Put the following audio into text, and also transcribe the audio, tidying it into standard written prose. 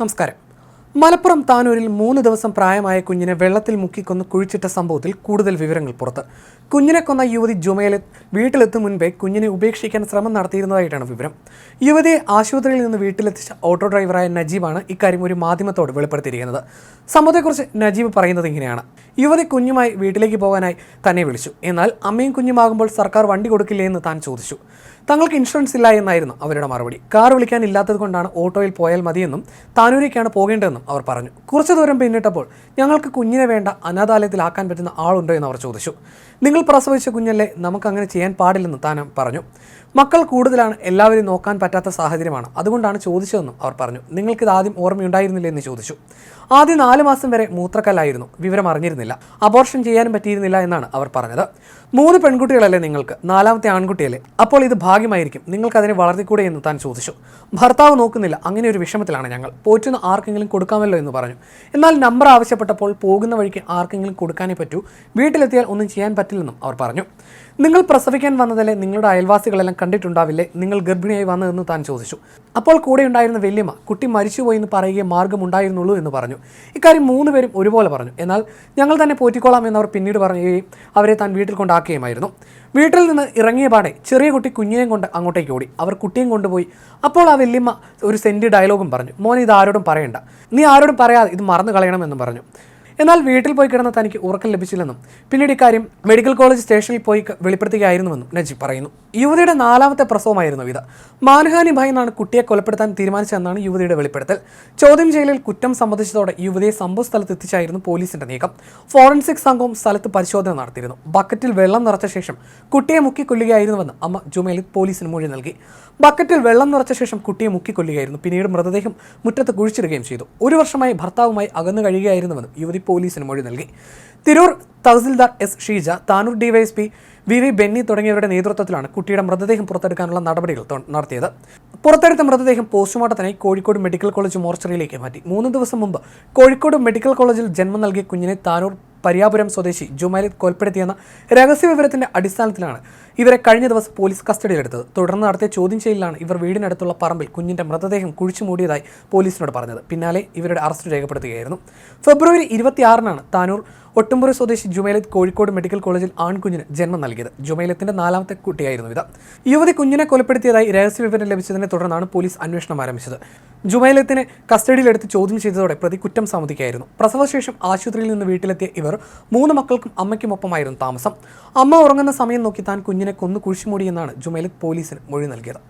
നമസ്കാരം. മലപ്പുറം താനൂരിൽ 3 ദിവസം പ്രായമായ കുഞ്ഞിനെ വെള്ളത്തിൽ മുക്കിക്കൊന്ന് കുഴിച്ചിട്ട സംഭവത്തിൽ കൂടുതൽ വിവരങ്ങൾ പുറത്ത്. കുഞ്ഞിനെ കൊന്ന യുവതി ജുമൈല വീട്ടിലെത്തും മുൻപേ കുഞ്ഞിനെ ഉപേക്ഷിക്കാൻ ശ്രമം നടത്തിയിരുന്നതായിട്ടാണ് വിവരം. യുവതിയെ ആശുപത്രിയിൽ നിന്ന് വീട്ടിലെത്തിച്ച ഓട്ടോ ഡ്രൈവറായ നജീബാണ് ഇക്കാര്യം ഒരു മാധ്യമത്തോട് വെളിപ്പെടുത്തിയിരിക്കുന്നത്. സംഭവത്തെക്കുറിച്ച് നജീബ് പറയുന്നത് ഇങ്ങനെയാണ്: യുവതി കുഞ്ഞുമായി വീട്ടിലേക്ക് പോകാനായി തന്നെ വിളിച്ചു. എന്നാൽ അമ്മയും കുഞ്ഞുമാകുമ്പോൾ സർക്കാർ വണ്ടി കൊടുക്കില്ലേ എന്ന് താൻ ചോദിച്ചു. തങ്ങൾക്ക് ഇൻഷുറൻസ് ഇല്ല എന്നായിരുന്നു അവരുടെ മറുപടി. കാർ വിളിക്കാൻ ഇല്ലാത്തത് കൊണ്ടാണ് ഓട്ടോയിൽ പോയാൽ മതിയെന്നും താനൂരേക്കാണ് പോകേണ്ടതെന്നും അവർ പറഞ്ഞു. കുറച്ചു ദൂരം പിന്നിട്ടപ്പോൾ ഞങ്ങൾക്ക് കുഞ്ഞിനെ വേണ്ട, അനാഥാലയത്തിലാക്കാൻ പറ്റുന്ന ആളുണ്ടോ എന്ന് അവർ ചോദിച്ചു. നിങ്ങൾ പ്രസവിച്ച കുഞ്ഞല്ലേ, നമുക്ക് അങ്ങനെ ചെയ്യാൻ പാടില്ലെന്ന് താൻ പറഞ്ഞു. മക്കൾ കൂടുതലാണ്, എല്ലാവരും നോക്കാൻ പറ്റാത്ത സാഹചര്യമാണ്, അതുകൊണ്ടാണ് ചോദിച്ചതെന്നും അവർ പറഞ്ഞു. നിങ്ങൾക്കിത് ആദ്യം ഓർമ്മയുണ്ടായിരുന്നില്ല എന്ന് ചോദിച്ചു. ആദ്യം 4 മാസം വരെ മൂത്രക്കല്ലായിരുന്നു, വിവരം അറിഞ്ഞിരുന്നില്ല, അബോർഷൻ ചെയ്യാനും പറ്റിയിരുന്നില്ല എന്നാണ് അവർ പറഞ്ഞത്. 3 പെൺകുട്ടികളല്ലേ നിങ്ങൾക്ക്, 4ാമത്തെ ആൺകുട്ടിയല്ലേ, അപ്പോൾ ഇത് ഭാഗ്യമായിരിക്കും, നിങ്ങൾക്ക് അതിനെ വളർത്തിക്കൂടെ എന്ന് താൻ ചോദിച്ചു. ഭർത്താവ് നോക്കുന്നില്ല, അങ്ങനെ ഒരു വിഷമത്തിലാണ് ഞങ്ങൾ, പോറ്റുന്ന ആർക്കെങ്കിലും കൊടുക്കാമല്ലോ എന്ന് പറഞ്ഞു. എന്നാൽ നമ്പർ ആവശ്യപ്പെട്ടപ്പോൾ പോകുന്ന വഴിക്ക് ആർക്കെങ്കിലും കൊടുക്കാനേ പറ്റൂ, വീട്ടിലെത്തിയാൽ ഒന്നും ചെയ്യാൻ പറ്റില്ലെന്നും അവർ പറഞ്ഞു. നിങ്ങൾ പ്രസവിക്കാൻ വന്നതല്ലേ, നിങ്ങളുടെ അയൽവാസികളെല്ലാം കണ്ടിട്ടുണ്ടാവില്ലേ, നിങ്ങൾ ഗർഭിണിയായി വന്നതെന്ന് താൻ ചോദിച്ചു. അപ്പോൾ കൂടെ ഉണ്ടായിരുന്ന വല്യമ്മ കുട്ടി മരിച്ചുപോയി എന്ന് പറയുകയെ മാർഗ്ഗമുണ്ടായിരുന്നുള്ളൂ എന്ന് പറഞ്ഞു. ഇക്കാര്യം 3 പേരും ഒരുപോലെ പറഞ്ഞു. എന്നാൽ ഞങ്ങൾ തന്നെ പോറ്റിക്കോളാം എന്നവർ പിന്നീട് പറയുകയും അവരെ താൻ വീട്ടിൽ കൊണ്ടാക്കുകയുമായിരുന്നു. വീട്ടിൽ നിന്ന് ഇറങ്ങിയ പാടെ ചെറിയ കുട്ടി കുഞ്ഞിനെയും കൊണ്ട് അങ്ങോട്ടേക്ക് ഓടി. അവർ കുട്ടിയും കൊണ്ടുപോയി. അപ്പോൾ ആ വല്യമ്മ ഒരു സെൻറ്റി ഡയലോഗും പറഞ്ഞു: മോനെ, ഇത് ആരോടും പറയണ്ട, നീ ആരോടും പറയാതെ ഇത് മറന്നു കളയണമെന്നും പറഞ്ഞു. എന്നാൽ വീട്ടിൽ പോയി കിടന്ന തനിക്ക് ഉറക്കം ലഭിച്ചില്ലെന്നും പിന്നീട് ഇക്കാര്യം മെഡിക്കൽ കോളേജ് സ്റ്റേഷനിൽ പോയി വെളിപ്പെടുത്തുകയായിരുന്നുവെന്നും നജീബ് പറയുന്നു. യുവതിയുടെ 4ാമത്തെ പ്രസവമായിരുന്നു ഇത്. മാനഹാനി ഭയന്നാണ് കുട്ടിയെ കൊലപ്പെടുത്താൻ തീരുമാനിച്ചതെന്നാണ് യുവതിയുടെ വെളിപ്പെടുത്തൽ. ചോദ്യം ചെയ്യലിൽ കുറ്റം സമ്മതിച്ചതോടെ യുവതിയെ സംഭവ സ്ഥലത്ത് എത്തിച്ചായിരുന്നു പോലീസിന്റെ നീക്കം. ഫോറൻസിക് സംഘവും സ്ഥലത്ത് പരിശോധന നടത്തിയിരുന്നു. ബക്കറ്റിൽ വെള്ളം നിറച്ച ശേഷം കുട്ടിയെ മുക്കിക്കൊല്ലുകയായിരുന്നുവെന്ന് അമ്മ ജുമൈല പോലീസിന് മൊഴി നൽകി. ബക്കറ്റിൽ വെള്ളം നിറച്ച ശേഷം കുട്ടിയെ മുക്കിക്കൊല്ലുകയായിരുന്നു. പിന്നീട് മൃതദേഹം മുറ്റത്ത് കുഴിച്ചിടുകയും ചെയ്തു. 1 വർഷമായി ഭർത്താവുമായി അകന്നു കഴിയുകയായിരുന്നുവെന്നും യുവതി പോലീസിന് മൊഴി നൽകി. Tirur tahsildar S Sheeja, Tanur DYSP V Benny തുടങ്ങിയവരുടെ നേതൃത്വത്തിലാണ് കുട്ടിയുടെ മൃതദേഹം പുറത്തെടുക്കാനുള്ള നടപടികൾ നടത്തിയത്. പുറത്തെടുത്ത മൃതദേഹം പോസ്റ്റ്മോർട്ടത്തിനായി കോഴിക്കോട് മെഡിക്കൽ കോളേജ് മോർച്ചറിയിലേക്ക് മാറ്റി. 3 ദിവസം മുമ്പ് കോഴിക്കോട് മെഡിക്കൽ കോളേജിൽ ജന്മം നൽകിയ കുഞ്ഞിനെ താനൂർ പരിയാപുരം സ്വദേശി ജുമൈല കൊലപ്പെടുത്തിയെന്ന രഹസ്യവിവരത്തിന്റെ അടിസ്ഥാനത്തിലാണ് ഇവരെ കഴിഞ്ഞ ദിവസം പോലീസ് കസ്റ്റഡിയിലെടുത്തത്. തുടർന്ന് നടത്തിയ ചോദ്യം ചെയ്യലിലാണ് ഇവർ വീടിനടുത്തുള്ള പറമ്പിൽ കുഞ്ഞിന്റെ മൃതദേഹം കുഴിച്ചു മൂടിയതായി പോലീസിനോട് പറഞ്ഞത്. പിന്നാലെ ഇവരുടെ അറസ്റ്റ് രേഖപ്പെടുത്തുകയായിരുന്നു. ഫെബ്രുവരി 26-നാണ് താനൂർ ഒട്ടുംപുര സ്വദേശി ജുമൈല കോഴിക്കോട് മെഡിക്കൽ കോളേജിൽ ആൺകുഞ്ഞിന് ജന്മം നൽകിയത്. ജുമൈലത്തിന്റെ 4ാമത്തെ കുട്ടിയായിരുന്നു ഇത്. യുവതി കുഞ്ഞിനെ കൊലപ്പെടുത്തിയതായി രഹസ്യവിവരം ലഭിച്ചതിനെ തുടർന്നാണ് പോലീസ് അന്വേഷണം ആരംഭിച്ചത്. ജുമൈലത്തിനെ കസ്റ്റഡിയിലെടുത്ത് ചോദ്യം ചെയ്തതോടെ പ്രതി കുറ്റം സമ്മതിക്കുകയായിരുന്നു. പ്രസവശേഷം ആശുപത്രിയിൽ നിന്ന് വീട്ടിലെത്തിയ ഇവർ 3 മക്കൾക്കും അമ്മയ്ക്കുമൊപ്പമായിരുന്നു താമസം. അമ്മ ഉറങ്ങുന്ന സമയം നോക്കി താൻ കുഞ്ഞിനെ കൊന്നു കുഴിച്ചുമൂടിയെന്നാണ് ജുമൈല പോലീസിന് മൊഴി നൽകിയത്.